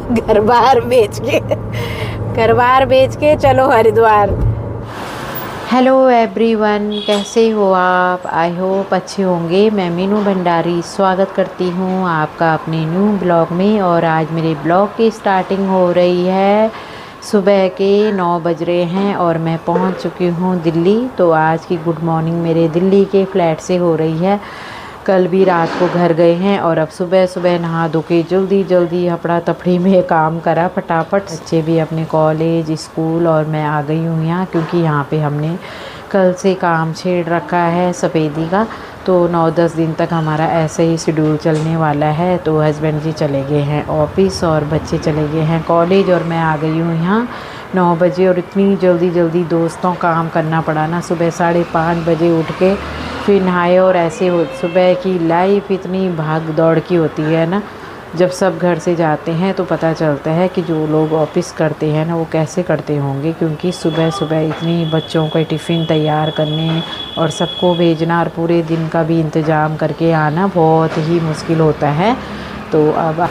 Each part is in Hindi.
घर बार बेच के चलो हरिद्वार। हेलो एवरीवन, कैसे हो आप? आई होप अच्छे होंगे। मैं मीनू भंडारी स्वागत करती हूँ आपका अपने न्यू ब्लॉग में। और आज मेरे ब्लॉग की स्टार्टिंग हो रही है। सुबह के 9 बज रहे हैं और मैं पहुँच चुकी हूँ दिल्ली। तो आज की गुड मॉर्निंग मेरे दिल्ली के फ्लैट से हो रही है। कल भी रात को घर गए हैं और अब सुबह सुबह नहा धो के जल्दी जल्दी हपड़ा तपड़ी में काम करा फटाफट। बच्चे भी अपने कॉलेज स्कूल और मैं आ गई हूँ यहाँ, क्योंकि यहाँ पे हमने कल से काम छेड़ रखा है सफ़ेदी का। तो 9-10 दिन तक हमारा ऐसे ही शेड्यूल चलने वाला है। तो हस्बैंड जी चले गए हैं ऑफिस और बच्चे चले गए हैं कॉलेज और मैं आ गई हूँ यहाँ 9 बजे। और इतनी जल्दी जल्दी दोस्तों काम करना पड़ा ना। सुबह 5:30 बजे उठ के फिर नहाए और ऐसे सुबह की लाइफ इतनी भाग दौड़ की होती है ना। जब सब घर से जाते हैं तो पता चलता है कि जो लोग ऑफिस करते हैं ना वो कैसे करते होंगे, क्योंकि सुबह सुबह इतनी बच्चों का टिफ़िन तैयार करने और सबको भेजना और पूरे दिन का भी इंतज़ाम करके आना बहुत ही मुश्किल होता है। तो अब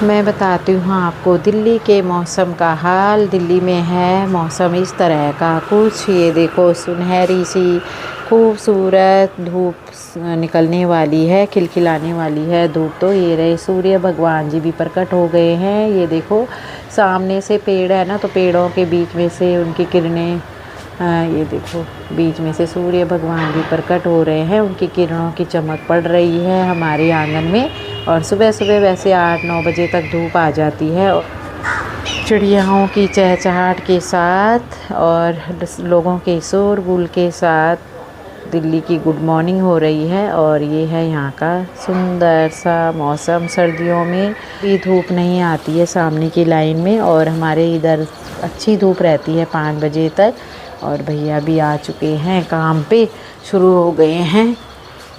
मैं बताती हूँ आपको दिल्ली के मौसम का हाल। दिल्ली में है मौसम इस तरह का कुछ। ये देखो सुनहरी सी खूबसूरत धूप निकलने वाली है, खिलखिलाने वाली है धूप। तो ये रहे सूर्य भगवान जी भी प्रकट हो गए हैं। ये देखो सामने से पेड़ है ना, तो पेड़ों के बीच में से उनकी किरणें, ये देखो बीच में से सूर्य भगवान भी प्रकट हो रहे हैं। उनकी किरणों की चमक पड़ रही है हमारे आंगन में। और सुबह सुबह वैसे 8-9 बजे तक धूप आ जाती है और चिड़ियाओं की चहचहाट के साथ और लोगों के शोरगुल के साथ दिल्ली की गुड मॉर्निंग हो रही है। और ये है यहाँ का सुंदर सा मौसम। सर्दियों में भी धूप नहीं आती है सामने की लाइन में और हमारे इधर अच्छी धूप रहती है 5 बजे तक। और भैया भी आ चुके हैं काम पे, शुरू हो गए हैं।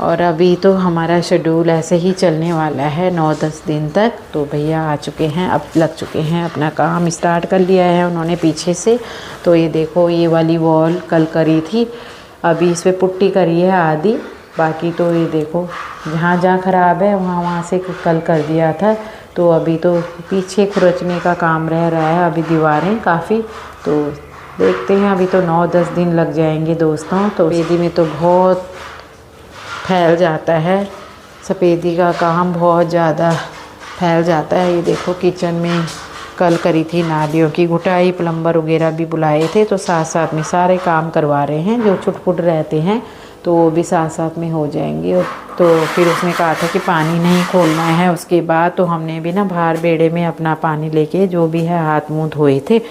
और अभी तो हमारा शेड्यूल ऐसे ही चलने वाला है 9-10 दिन तक। तो भैया आ चुके हैं, अब लग चुके हैं, अपना काम स्टार्ट कर लिया है उन्होंने पीछे से। तो ये देखो ये वाली वॉल कल करी थी, अभी इस पर पुट्टी करी है आधी। बाकी तो ये देखो जहाँ जहाँ ख़राब है वहाँ वहाँ से कल कर दिया था। तो अभी तो पीछे खुरचने का काम रह रहा है अभी दीवारें काफ़ी। तो देखते हैं, अभी तो 9-10 दिन लग जाएंगे दोस्तों। तो सफ़ेदी में तो बहुत फैल जाता है, सफ़ेदी का काम बहुत ज़्यादा फैल जाता है। ये देखो किचन में कल करी थी नालियों की घुटाई, प्लम्बर वगैरह भी बुलाए थे। तो साथ साथ में सारे काम करवा रहे हैं, जो छुटपुट रहते हैं तो वो भी साथ साथ में हो जाएंगे। तो फिर उसने कहा था कि पानी नहीं खोलना है उसके बाद। तो हमने भी ना बाहर बेड़े में अपना पानी लेके जो भी है हाथ मुँह धोए थे।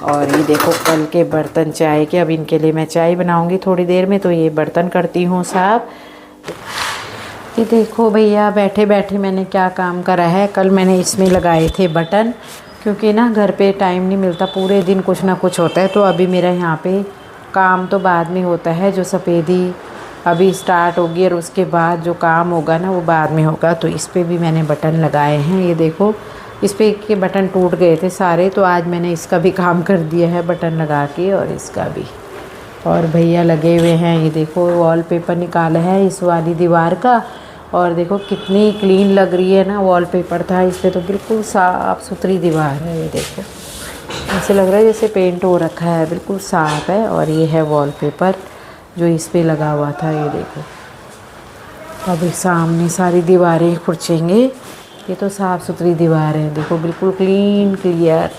और ये देखो कल के बर्तन चाय के, अब इनके लिए मैं चाय बनाऊंगी थोड़ी देर में। तो ये बर्तन करती हूँ साफ। ये देखो भैया बैठे बैठे मैंने क्या काम करा है। कल मैंने इसमें लगाए थे बटन, क्योंकि ना घर पे टाइम नहीं मिलता, पूरे दिन कुछ ना कुछ होता है। तो अभी मेरा यहाँ पे काम तो बाद में होता है, जो सफ़ेदी अभी स्टार्ट होगी और उसके बाद जो काम होगा ना वो बाद में होगा। तो इस पर भी मैंने बटन लगाए हैं। ये देखो इस पर के बटन टूट गए थे सारे, तो आज मैंने इसका भी काम कर दिया है बटन लगा के, और इसका भी। और भैया लगे हुए हैं। ये देखो वॉलपेपर निकाला है इस वाली दीवार का, और देखो कितनी क्लीन लग रही है ना। वॉलपेपर था इस पर तो बिल्कुल साफ़ सुथरी दीवार है। ये देखो ऐसे लग रहा है जैसे पेंट हो रखा है, बिल्कुल साफ़ है। और ये है वॉलपेपर जो इस पे लगा हुआ था। ये देखो अभी सामने सारी दीवारें खुरचेंगे। ये तो साफ़ सुथरी दीवार है, देखो बिल्कुल क्लीन क्लियर।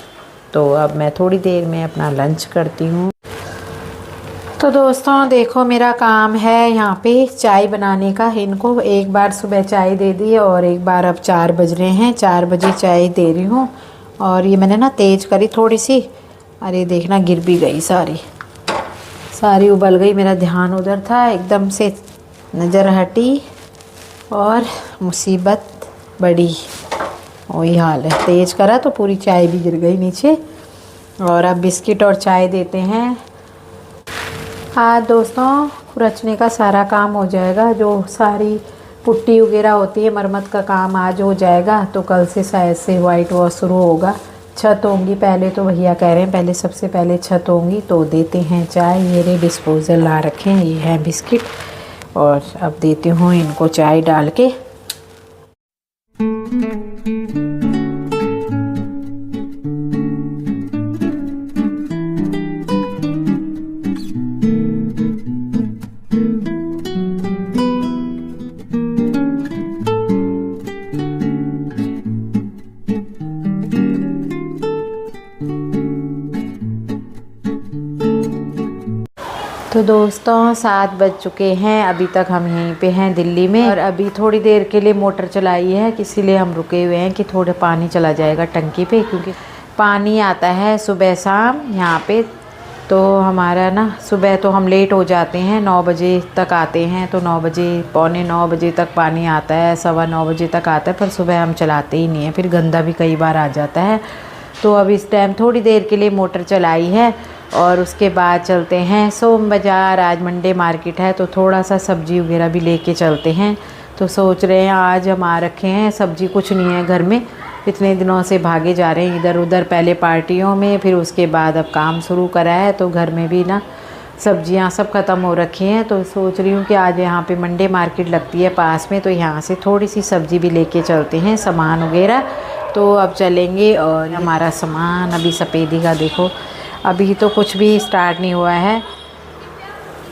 तो अब मैं थोड़ी देर में अपना लंच करती हूँ। तो दोस्तों देखो मेरा काम है यहाँ पे चाय बनाने का। इनको एक बार सुबह चाय दे दी और एक बार अब 4 बज रहे हैं, 4 बजे चाय दे रही हूँ। और ये मैंने ना तेज़ करी थोड़ी सी, अरे देखना गिर भी गई, सारी उबल गई। मेरा ध्यान उधर था, एकदम से नज़र हटी और मुसीबत बड़ी। वही हाल है, तेज़ करा तो पूरी चाय भी गिर गई नीचे। और अब बिस्किट और चाय देते हैं। आज दोस्तों खुरचने का सारा काम हो जाएगा, जो सारी पुट्टी वगैरह होती है मरम्मत का काम आज हो जाएगा। तो कल से शायद से वाइट वॉश शुरू होगा। छत होंगी पहले, तो भैया कह रहे हैं पहले सबसे पहले छत होंगी। तो देते हैं चाय, मेरे डिस्पोज़ल ला रखे हैं, ये है बिस्किट। और अब देती हूँ इनको चाय डाल के। तो दोस्तों 7 बज चुके हैं, अभी तक हम यहीं पे हैं दिल्ली में। और अभी थोड़ी देर के लिए मोटर चलाई है, इसीलिए हम रुके हुए हैं कि थोड़ा पानी चला जाएगा टंकी पे, क्योंकि पानी आता है सुबह शाम यहाँ पे। तो हमारा ना सुबह तो हम लेट हो जाते हैं, 9 बजे तक आते हैं, तो 9 बजे पौने 9 बजे तक पानी आता है, 9:15 बजे तक आता है, पर सुबह हम चलाते ही नहीं हैं, फिर गंदा भी कई बार आ जाता है। तो अब इस टाइम थोड़ी देर के लिए मोटर चलाई है और उसके बाद चलते हैं सोम बाज़ार। आज मंडे मार्केट है, तो थोड़ा सा सब्ज़ी वगैरह भी लेके चलते हैं। तो सोच रहे हैं आज हम आ रखे हैं, सब्ज़ी कुछ नहीं है घर में, इतने दिनों से भागे जा रहे हैं इधर उधर, पहले पार्टियों में, फिर उसके बाद अब काम शुरू करा है, तो घर में भी ना सब्जियां सब ख़त्म हो रखी हैं। तो सोच रही हूँ कि आज यहाँ पे मंडे मार्केट लगती है पास में, तो यहाँ से थोड़ी सी सब्ज़ी भी लेके चलते हैं, सामान वगैरह। तो अब चलेंगे। और हमारा सामान अभी सफ़ेदी का देखो, अभी तो कुछ भी स्टार्ट नहीं हुआ है,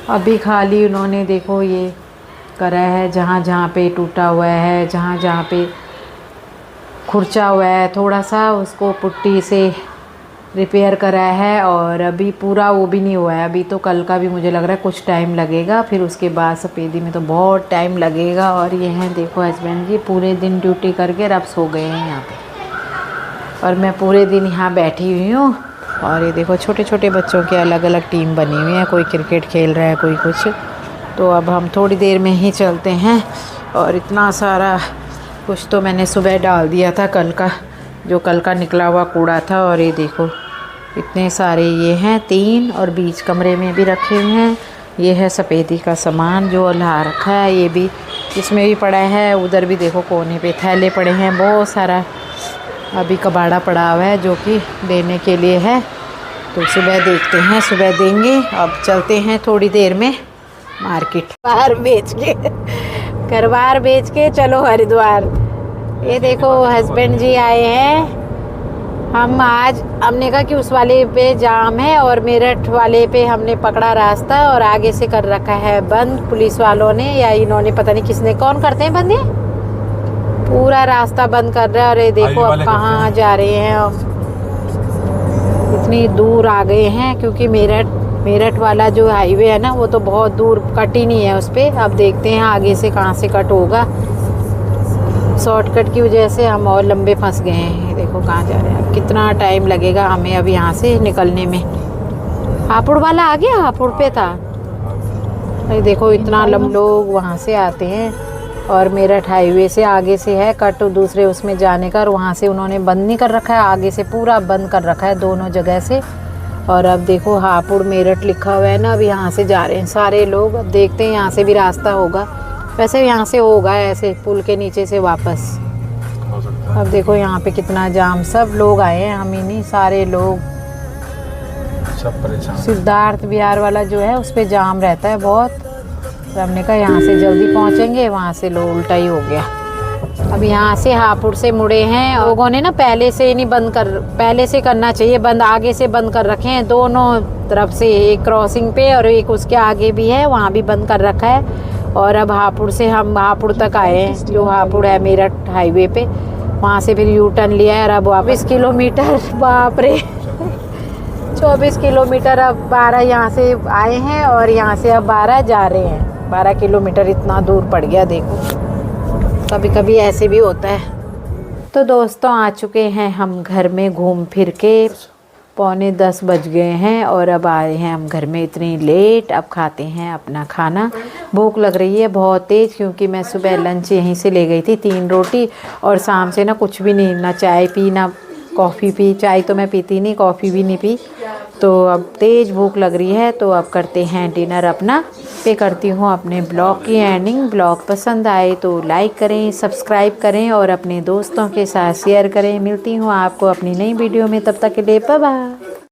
अभी खाली उन्होंने देखो ये करा है, जहाँ जहाँ पे टूटा हुआ है, जहाँ जहाँ पे खुरचा हुआ है, थोड़ा सा उसको पुट्टी से रिपेयर करा है। और अभी पूरा वो भी नहीं हुआ है, अभी तो कल का भी मुझे लग रहा है कुछ टाइम लगेगा, फिर उसके बाद सफ़ेदी में तो बहुत टाइम लगेगा। और ये हैं देखो हस्बैंड जी पूरे दिन ड्यूटी करके अब सो गए हैं यहाँ पे, और मैं पूरे दिन यहाँ बैठी हुई हूँ। और ये देखो छोटे छोटे बच्चों के अलग अलग टीम बनी हुई है, कोई क्रिकेट खेल रहा है, कोई कुछ। तो अब हम थोड़ी देर में ही चलते हैं। और इतना सारा कुछ तो मैंने सुबह डाल दिया था, कल का जो कल का निकला हुआ कूड़ा था। और ये देखो इतने सारे ये हैं 3, और बीच कमरे में भी रखे हुए हैं। ये है सफ़ेदी का सामान जो ला रखा है, ये भी इसमें भी पड़ा है, उधर भी देखो कोने पे थैले पड़े हैं बहुत सारा। अभी कबाड़ा पड़ा हुआ है जो कि देने के लिए है, तो सुबह देखते हैं, सुबह देंगे। अब चलते हैं थोड़ी देर में मार्केट, घरबार बेच के चलो हरिद्वार। ये देखो हस्बैंड जी आए हैं, हम आज हमने कहा कि उस वाले पे जाम है और मेरठ वाले पे हमने पकड़ा रास्ता, और आगे से कर रखा है बंद पुलिस वालों ने, या इन्होंने पता नहीं किसने, कौन करते हैं बंद, ये पूरा रास्ता बंद कर रहा है। और ये देखो अब कहाँ जा रहे हैं, इतनी दूर आ गए हैं, क्योंकि मेरठ वाला जो हाईवे है ना वो तो बहुत दूर, कट ही नहीं है उस पर। अब देखते हैं आगे से कहाँ से कट होगा, शॉर्टकट की वजह से हम और लंबे फंस गए हैं। देखो कहाँ जा रहे हैं, कितना टाइम लगेगा हमें अब यहाँ से निकलने में। हापुड़ वाला आ गया, हापुड़ पे था। ये देखो इतना लंबे लोग वहाँ से आते हैं, और मेरठ हाईवे से आगे से है कट दूसरे उसमें जाने का, और वहाँ से उन्होंने बंद नहीं कर रखा है, आगे से पूरा बंद कर रखा है दोनों जगह से। और अब देखो हापुड़ मेरठ लिखा हुआ है ना, अब यहाँ से जा रहे हैं सारे लोग। अब देखते हैं यहाँ से भी रास्ता होगा, वैसे यहाँ से होगा ऐसे पुल के नीचे से वापस। अब देखो यहाँ पे कितना जाम, सब लोग आए हैं, हम ही नहीं सारे लोग। सब परेशान। सिद्धार्थ बिहार वाला जो है उस पर जाम रहता है बहुत, तो हमने कहा यहाँ से जल्दी पहुँचेंगे, वहाँ से लो उल्टा ही हो गया। अब यहाँ से हापुड़ से मुड़े हैं, लोगों ने ना पहले से नहीं बंद कर, पहले से करना चाहिए बंद, आगे से बंद कर रखे हैं दोनों तरफ से, एक क्रॉसिंग पे और एक उसके आगे भी है, वहाँ भी बंद कर रखा है। और अब हापुड़ से हम हापुड़ तक आए हैं, जो हापुड़ है मेरठ हाईवे पे, वहाँ से फिर यू टर्न लिया है। और अब 24 किलोमीटर, बाप रे 24 किलोमीटर, अब 12 यहाँ से आए हैं और यहाँ से अब 12 जा रहे हैं। 12 किलोमीटर इतना दूर पड़ गया, देखो कभी कभी ऐसे भी होता है। तो दोस्तों आ चुके हैं हम घर में घूम फिर के, 9:45 बज गए हैं, और अब आए हैं हम घर में इतनी लेट। अब खाते हैं अपना खाना, भूख लग रही है बहुत तेज़, क्योंकि मैं सुबह लंच यहीं से ले गई थी 3 रोटी, और शाम से ना कुछ भी नहीं, ना चाय पी ना कॉफ़ी पी, चाय तो मैं पीती नहीं, कॉफ़ी भी नहीं पी। तो अब तेज़ भूख लग रही है, तो अब करते हैं डिनर अपना। पे करती हूँ अपने ब्लॉग की एंडिंग। ब्लॉग पसंद आए तो लाइक करें, सब्सक्राइब करें और अपने दोस्तों के साथ शेयर करें। मिलती हूँ आपको अपनी नई वीडियो में, तब तक के लिए बाय बाय।